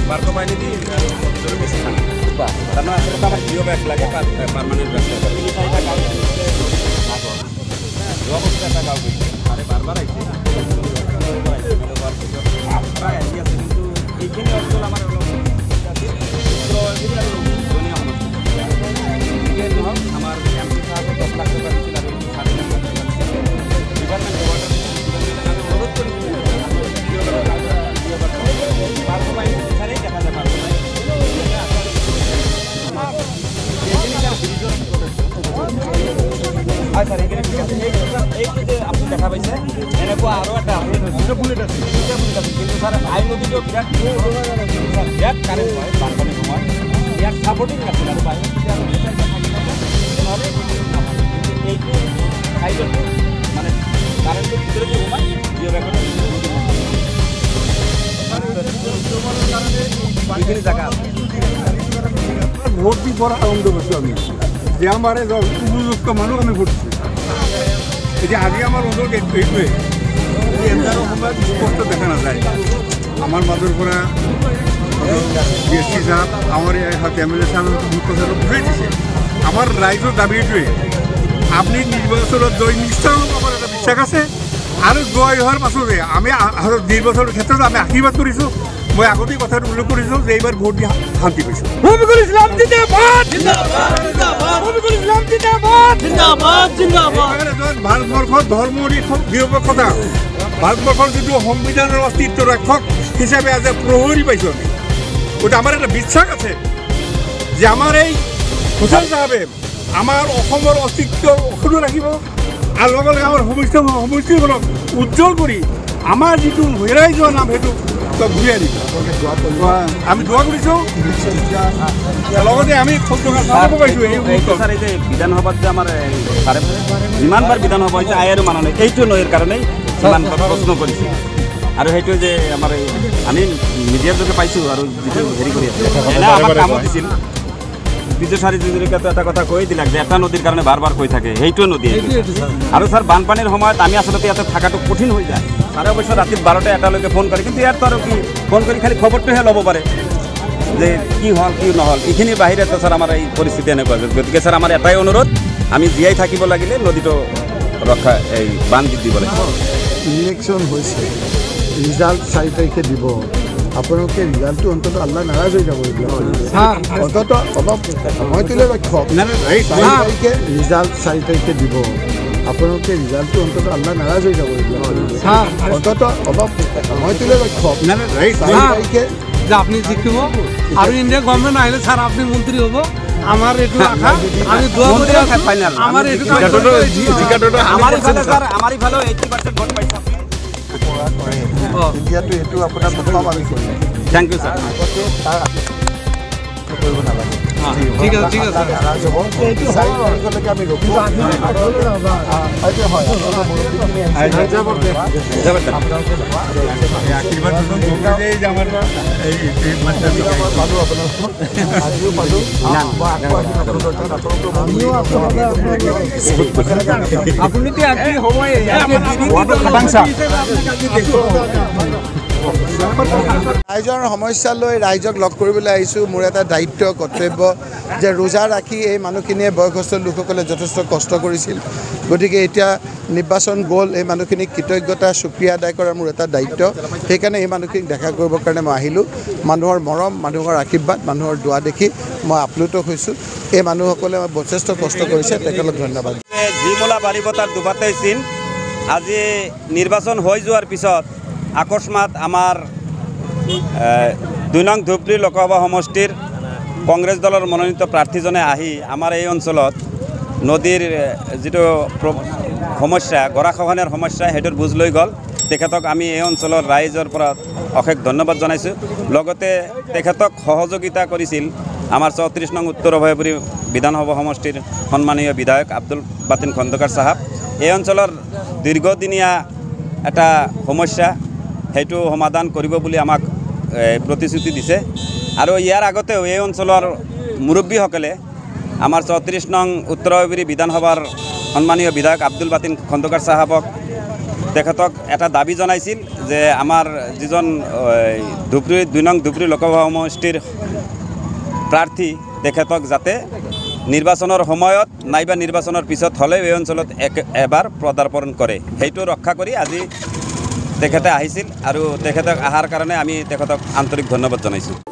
বারকো পাইনি দি জোরে বেশি থাকে তারপর আসলে তো আমার জিও ব্যাগ লাগে পার্মানেন্ট ব্যাগ লাগে এই সাইডটা কাউ জব করতে একটা কাউ আরে বারবার আইছে প্রায় আইছে কিন্তু এইখানে অঞ্চল আমার হলো আমার এমপি সাহেব 10 লাখ টাকা দিয়েছিল আমি ডিপার্টমেন্ট অনুরোধ করি বারকো পাইনি ছাড়াই দেখা যায় বারকো পাইনি আচ্ছা এখানে ঠিক আছে এই যে আপনি দেখা পাইছে এনেকো আরো একটা আপডেট হচ্ছে দুটো বুলেট আছে কিন্তু স্যার আই নদীতেও বিরাট বিরাট কারেন্ট হয় বানপানির সময় বিরাট সাপোর্টিং আছে আর বাইরে এইটু সাইডের মানে কারেন্টের ভিতরে যে ঘুমায় জিও ব্যাগ জায়গা ভোট দিয়ে পড়া আনন্দ করছি আমি যে আমার উপযুক্ত মানুষ আমি ভোটছি এই যে আগে আমার অঞ্চল এইটুয়ে এটারও সময় স্পষ্ট দেখা না যায় আমার মাদুর করা বিএসসি সাহেব আমার হাতে এমএলএ সাহেব মুখ্য সাহেব বুঝাই দিছে আমার রাইজের দাবি এইটোৱে আপনি নিৰ্বাচনত জয় নিশ্চয় আমাৰ এটা বিশ্বাস আছে আৰু জয় হোৱাৰ পাছতে আমি নিৰ্বাচনৰ ক্ষেত্ৰত আমি আশীৰ্বাদ কৰিছোঁ মই আগতেই কথাটো উল্লেখ কৰিছোঁ যে এইবাৰ ভোট দি শান্তি পাইছোঁ ৰফিকুল ইছলাম জিন্দাবাদ জিন্দাবাদ জিন্দাবাদ ৰফিকুল ইছলাম জিন্দাবাদ জিন্দাবাদ জিন্দাবাদ ভাৰতবৰ্ষৰ ধৰ্ম নিৰপেক্ষতা ভাৰতবৰ্ষৰ যিটো সংবিধানৰ অস্তিত্ব ৰক্ষক হিচাপে আজি প্ৰহৰী পাইছোঁ আমি ওটা আমাৰ এটা বিশ্বাস আছে যে আমাৰ এই হুছেইন চাহাবে আমাৰ অসমৰ অস্তিত্ব অক্ষুণ্ণ ৰাখিব আৰু লগে লগে আমাৰ সমষ্টিখনক উজ্জ্বল কৰি আমাৰ যিটো হেৰাই যোৱা নাম সেইটো ঘূৰাই আনিব আমি দোৱা কৰিছোঁ লগতে আমি চাব পাইছোঁ স্যাৰ এই যে বিধানসভাত যে আমাৰ যিমানবাৰ বিধানসভা হৈছে আইৰো মানা নাই এইটো নৈৰ কাৰণেই যিমানবাৰ প্ৰশ্ন কৰিছে আৰু সেইটো যে আমাৰ আমি মিডিয়াৰ যোগে পাইছোঁ আৰু যিটো হেৰি কৰি আছে এনে আমাক কামত দিছিল বিজয় হাজৰিকাতো এটা কথা কৈ দিলাক যে এটা নদীৰ কাৰণে বাৰ বাৰ কৈ থাকে সেইটোৱে নদী আৰু স্যাৰ বানপানীৰ সময়ত আমি আচলতে ইয়াতে থকাটো কঠিন হৈ যায় ছাৰে অৱশ্যে ৰাতি 12টা 1টালৈকে ফোন কৰে কিন্তু ইয়াত আৰু কি ফোন কৰি খালি খবৰটোহে ল'ব পাৰে যে কি হ'ল কি নহ'ল এইখিনিৰ বাহিৰেতো স্যাৰ আমাৰ এই পৰিস্থিতি এনেকুৱা গতিকে স্যাৰ আমাৰ এটাই অনুৰোধ আমি জীয়াই থাকিব লাগিলে নদীটো ৰক্ষা এই বান্ধ দিব লাগিব ইলেকশ্যন হৈছে ৰিজাল্ট 4 তাৰিখে দিব আপোনালোকে ৰিজাল্টটো অন্তত আল্লাহ নাৰাজ হৈ যাব অন্তত অলপ সময়টোলৈ ৰক্ষক 4 তাৰিখে ৰিজাল্ট 4 তাৰিখে দিব আপোনালোকে ৰিজাল্টটো অন্তত আল্লাহ নাৰাজ হৈ যাব অন্তত অলপ সময়টোলৈ ৰক্ষক 4 তাৰিখে যে আপনি জিকিব আৰু ইন্ডিয়া গভর্নমেন্ট আহিলে স্যার আপনি মন্ত্রী হব আমার এটু আশা আমি দোয়া করি ফাইনাল আমার এটু আমার ইফালে স্যার আমার ইফালে 80% ভোট পাইছে আপনি এতিয়াতো এইটো আপোনাৰ প্ৰথম আমি কৰিম থ্যাংক ইউ স্যাৰ কৰিব নালাগে ঠিক আছে ঠিক আছে নাৰাজ হ'ব 4 তাৰিখলৈকে আমি ৰখো হয়তো হয় আশীৰ্বাদ যে আমাৰ আজিও পালোঁ আপনি তো একই সময় ৰাইজৰ সমস্যা লৈ ৰাইজক লগ কৰিবলৈ আহিছোঁ মোৰ এটা দায়িত্ব কৰ্তব্য যে ৰোজা ৰাখি এই মানুহখিনিয়ে বয়সস্থ লোকসকলে যথেষ্ট কষ্ট কৰিছিল গতিকে এতিয়া নিৰ্বাচন গ'ল এই মানুহখিনিক কৃতজ্ঞতা সুক্ৰিয়া আদায় কৰাৰ মোৰ এটা দায়িত্ব সেইকাৰণে এই মানুহখিনিক দেখা কৰিবৰ কাৰণে মই আহিলোঁ মানুহৰ মৰম মানুহৰ আশীৰ্বাদ মানুহৰ দোৱা দেখি মই আপ্লুত হৈছোঁ এই মানুহসকলে যথেষ্ট কষ্ট কৰিছে তেখেতক ধন্যবাদ যিমূলা বাঢ়িব তাৰ দুবাৰতেই চিন আজি নিৰ্বাচন হৈ যোৱাৰ পিছত আকস্মাত আমাৰ 2 নং ধুবুৰী লোকসভা সমষ্টিৰ কংগ্ৰেছ দলৰ মনোনীত প্ৰাৰ্থীজনে আহি আমাৰ এই অঞ্চলত নদীৰ যিটো সমস্যা গৰাখহনীয়াৰ সমস্যা সেইটোৰ বুজ লৈ গ'ল তেখেতক আমি এই অঞ্চলৰ ৰাইজৰ পৰা অশেষ ধন্যবাদ জনাইছোঁ লগতে তেখেতক সহযোগিতা কৰিছিল আমাৰ 34 নং উত্তৰ অভয়পুৰী বিধানসভা সমষ্টিৰ সন্মানীয় বিধায়ক আব্দুল বাতিন খন্দকাৰ সাহেব এই অঞ্চলৰ দীৰ্ঘদিনীয়া এটা সমস্যা সেইটো সমাধান কৰিব বুলি আমাক প্ৰতিশ্ৰুতি দিছে আৰু ইয়াৰ আগতেও এই অঞ্চলৰ মুৰব্বীসকলে আমাৰ 34 নং উত্তৰ অভয়পুৰী বিধানসভাৰ সন্মানীয় বিধায়ক আব্দুল বাতিন খন্দকাৰ সাহেবক তেখেতক এটা দাবী জনাইছিল যে আমাৰ যিজন ধুবুৰী ২ নং ধুবুৰী লোকসভা সমষ্টিৰ প্ৰাৰ্থী তেখেতক যাতে নিৰ্বাচনৰ সময়ত নাইবা নিৰ্বাচনৰ পিছত হ'লেও এই অঞ্চলত এবাৰ পদাৰ্পণ কৰে, সেইটো ৰক্ষা কৰি আজি তেখেতে আহিছিল আৰু তেখেতক অহাৰ কাৰণে আমি তেখেতক আন্তৰিক ধন্যবাদ জনাইছোঁ।